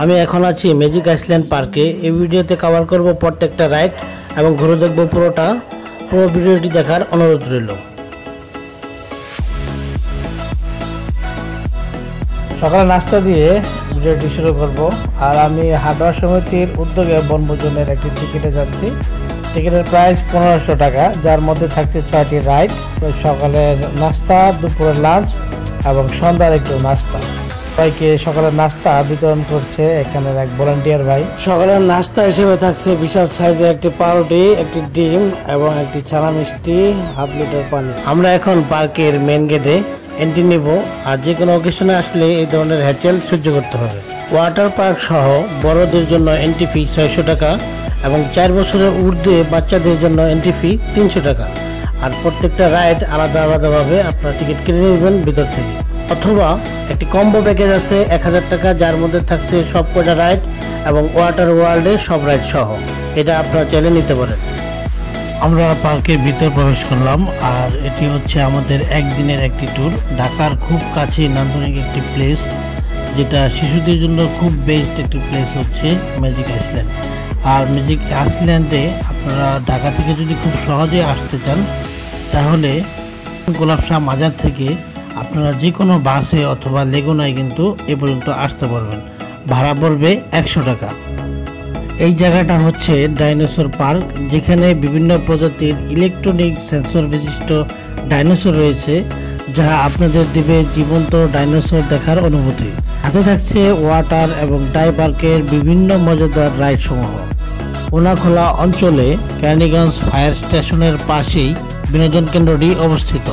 আমি এখন আছি ম্যাজিক আইসল্যান্ড পার্কে। এই ভিডিওতে কভার করব প্রত্যেকটা রাইড এবং ঘুরে দেখব পুরো ভিডিওটি দেখার অনুরোধ রইল। সকালে নাস্তা দিয়ে ভিডিওটি শুরু করব। আর আমি হার্ডওয়ার সমিতির উদ্যোগে বনভোজনের একটি টিকিটে যাচ্ছি। টিকিটের প্রাইস 1500 টাকা, যার মধ্যে থাকছে 6টি রাইড, সকালের নাস্তা, দুপুরের লাঞ্চ এবং সন্ধ্যার একটু নাস্তা। সবাইকে সকালের নাস্তা বিতরণ করছে এখানের এক ভলান্টিয়ার ভাই। সকালের নাস্তা হিসেবে থাকছে বিশাল সাইজের একটি পাউরুটি, একটি ডিম এবং একটি ছানা মিষ্টি, হাফ লিটার পানি। আমরা এখন পার্কের মেন গেটে এন্ট্রি নিব। আর যে কোনো অকেশনে আসলে এই ধরনের হ্যাচেল সহ্য করতে হবে। ওয়াটার পার্ক সহ বড়দের জন্য এন্ট্রি ফি 600 টাকা এবং 4 বছরের ঊর্ধ্বে বাচ্চাদের জন্য এন্ট্রি ফি 300 টাকা। আর প্রত্যেকটা রাইড আলাদাভাবে আপনার টিকিট কিনে নেবেন ভিতর থেকে, অথবা একটি কম্বো প্যাকেজ আছে 1000 টাকা, যার মধ্যে থাকছে সব কটা রাইড এবং ওয়াটার ওয়ার্ল্ডের সব রাইড সহ। এটা আপনারা চাইলে নিতে পারেন। আমরা পার্কের ভিতর প্রবেশ করলাম। আর এটি হচ্ছে আমাদের একদিনের একটি ট্যুর। ঢাকার খুব কাছে নান্দনিক একটি প্লেস, যেটা শিশুদের জন্য খুব বেস্ট একটি প্লেস হচ্ছে ম্যাজিক আইসল্যান্ড। আর ম্যাজিক আইসল্যান্ডে আপনারা ঢাকা থেকে যদি খুব সহজে আসতে চান, তাহলে গোলাপশাহ মাজার থেকে আপনারা যে কোনো বাসে অথবা লেগুনায় কিন্তু এ পর্যন্ত আসতে পারবেন। ভাড়া পড়বে 100 টাকা। এই জায়গাটা হচ্ছে ডাইনোসর পার্ক, যেখানে বিভিন্ন প্রজাতির ইলেকট্রনিক সেন্সর বিশিষ্ট ডাইনোসর রয়েছে, যা আপনাদের দিবে জীবন্ত ডাইনোসর দেখার অনুভূতি। হাতে থাকছে ওয়াটার এবং ডাই পার্কের বিভিন্ন মজাদার রাইড সমূহ। ওনাখোলা অঞ্চলে কেরানীগঞ্জ ফায়ার স্টেশনের পাশেই বিনোদন কেন্দ্রটি অবস্থিত,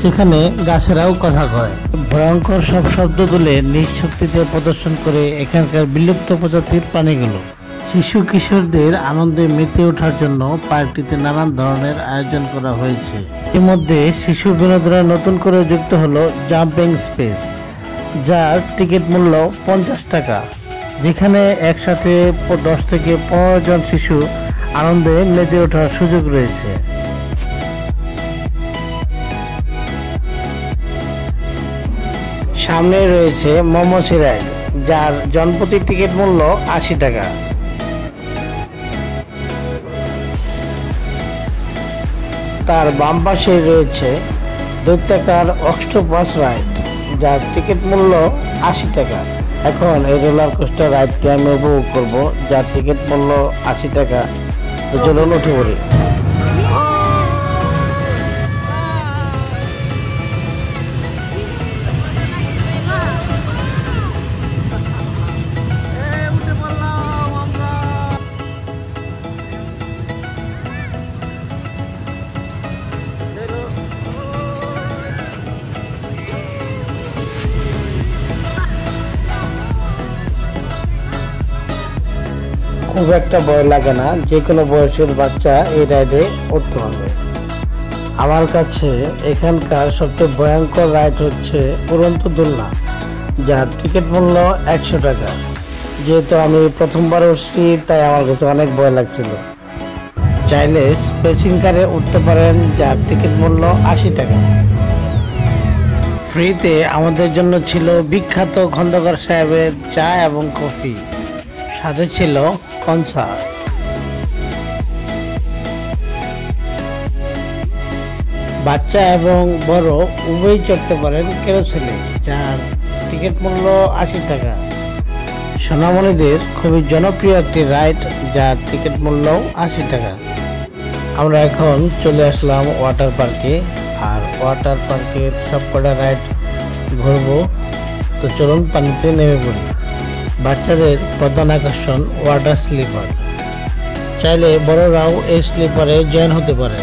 যেখানে গাছেরাও কথা কয়। ভয়ঙ্কর সব শব্দ তুলে নিজ শক্তিতে প্রদর্শন করে এখানকার বিলুপ্ত প্রজাতির প্রাণীগুলো। শিশু কিশোরদের আনন্দে মেতে ওঠার জন্য পার্কটিতে নানান ধরনের আয়োজন করা হয়েছে। এর মধ্যে শিশু বিনোদনের নতুন করে যুক্ত হলো জাম্পিং স্পেস, যার টিকিট মূল্য 50 টাকা, যেখানে একসাথে 10 থেকে 15 জন শিশু আনন্দে মেতে ওঠার সুযোগ রয়েছে। সামনে রয়েছে মোমোসি রাইড, যার জনপ্রতি টিকিট মূল্য 80 টাকা। তার বাম পাশে রয়েছে দৈত্যাকার অক্টোপাস রাইড, যার টিকিট মূল্য 80 টাকা। এখন এই রোলার কোস্টার রাইডটি আমি উপভোগ করবো, যার টিকিট মূল্য 80 টাকা। তো চলুন উঠে পড়ি। খুব একটা ভয় লাগে না, যে কোনো বয়সের বাচ্চা এই রাইডে উঠতে পারবে। আমার কাছে এখানকার সবচেয়ে ভয়ঙ্কর রাইড হচ্ছে উড়ন্ত দোলনা, যার টিকিট মূল্য 100 টাকা। যেহেতু আমি প্রথমবার উঠছি, তাই আমার কাছে অনেক ভয় লাগছিল। চাইলে স্পেসিং কারে উঠতে পারেন, যার টিকিট মূল্য 80 টাকা। ফ্রিতে আমাদের জন্য ছিল বিখ্যাত খন্দকার সাহেবের চা এবং কফি, সাথে ছিল কনসার্ট। বাচ্চা এবং বড় উভয়ই চড়তে পারেন ক্যারোসেলে, যার টিকিট মূল্য 80 টাকা। সোনামণিদের খুবই জনপ্রিয় একটি রাইড, যার টিকিট মূল্য 80 টাকা। আমরা এখন চলে আসলাম ওয়াটার পার্কে। আর ওয়াটার পার্কের সবকটা রাইড ঘুরবো। তো চলুন পানিতে নেমে পড়ি। বাচ্চাদের প্রধান আকর্ষণ ওয়াটার স্লিপার, চাইলে বড়রাও এই স্লিপারে জয়েন হতে পারে।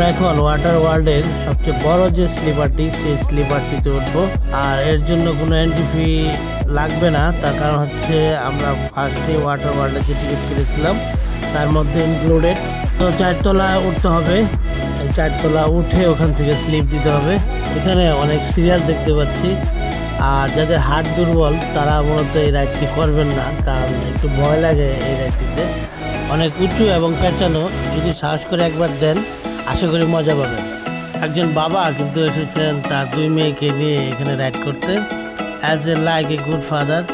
আমরা এখন ওয়াটার ওয়ার্ল্ডের সবচেয়ে বড় যে স্লিপারটি, সেই স্লিপারটিতে উঠবো। আর এর জন্য কোনো এন্ট্রি ফি লাগবে না, তার কারণ হচ্ছে আমরা ফার্স্টে ওয়াটার ওয়ার্ল্ডের যে টিকিট কেটেছিলাম তার মধ্যে ইনক্লুডেড। তো 4 তলায় উঠতে হবে, 4 তলা উঠে ওখান থেকে স্লিপ দিতে হবে। এখানে অনেক সিরিয়াল দেখতে পাচ্ছি, আর যাদের হার্ট দুর্বল তারা মূলত এই রাইডটি করবেন না, কারণ একটু ভয় লাগে এই রাইডটিতে। অনেক উঁচু এবং পেঁচানো, যদি সাহস করে একবার দেন আশা করি মজা পাবেন। একজন বাবা কিন্তু এসেছেন তার 2 মেয়েকে নিয়ে এখানে রাইড করতে, as a like a good father.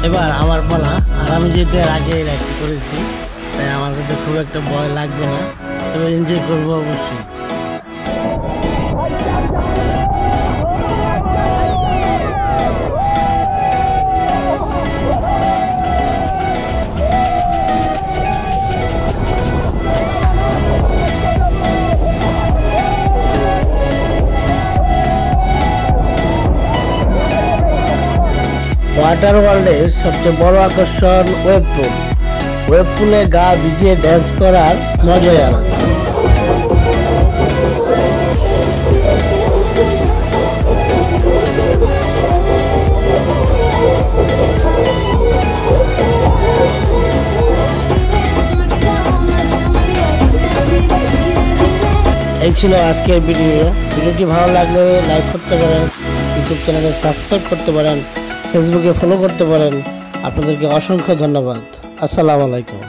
এবার আমার পালা, আর আমি যেহেতু আগে রাইডটি করেছি তাই আমার কাছে খুব একটা ভয় লাগবে না, তবে এনজয় করবো অবশ্যই। ওয়াটার ওয়ার্ল্ডের সবচেয়ে বড় আকর্ষণ ওয়েব পুল। ওয়েব পুলে গা ভিজিয়ে ড্যান্স করার মজাই আলাদা। এই ছিল আজকের ভিডিওটি ভালো লাগলে লাইক করতে পারেন, ইউটিউব চ্যানেলে সাবস্ক্রাইব করতে পারেন, ফেসবুকে ফলো করতে পারেন। আপনাদেরকে অসংখ্য ধন্যবাদ। আসসালামু আলাইকুম।